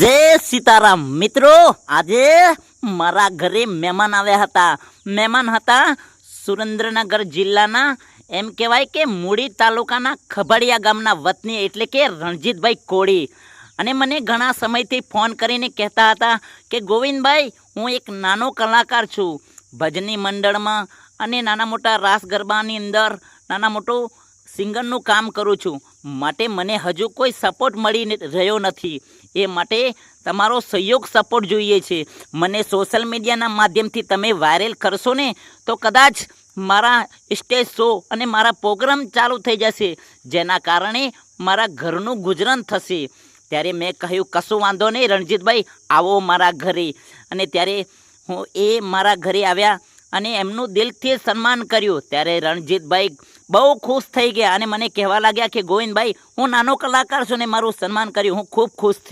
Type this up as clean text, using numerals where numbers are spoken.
જય સીતારામ મિત્રો, આજે મારા ઘરે મહેમાન આવ્યા હતા. મહેમાન હતા સુરેન્દ્રનગર જિલ્લાના, એમ કહેવાય કે મૂળી તાલુકાના ખભડિયા ગામના વતની એટલે કે રણજીતભાઈ કોળી. અને મને ઘણા સમયથી ફોન કરીને કહેતા હતા કે ગોવિંદભાઈ, હું એક નાનો કલાકાર છું, ભજની મંડળમાં અને નાના મોટા રાસ ગરબાની અંદર નાના મોટું સિંગરનું કામ કરું છું. માટે મને હજુ કોઈ સપોર્ટ મળી રહ્યો નથી. એ માટે તમારો સહયોગ સપોર્ટ જોઈએ છે. મને સોશિયલ મીડિયાના માધ્યમથી તમે વાયરલ કરશો ને તો કદાચ મારા સ્ટેજ શો અને મારા પ્રોગ્રામ ચાલુ થઈ જશે, જેના કારણે મારા ઘરનું ગુજરાન થશે. ત્યારે મેં કહ્યું કશું વાંધો નહીં રણજીતભાઈ, આવો મારા ઘરે. અને ત્યારે એ મારા ઘરે આવ્યા અને એમનું દિલથી સન્માન કર્યું. ત્યારે રણજીતભાઈ બહુ ખુશ થઈ ગયા અને મને કહેવા લાગ્યા કે ગોવિંદભાઈ, હું નાનો કલાકાર છું ને મારું સન્માન કર્યું, હું ખૂબ ખુશ થયો.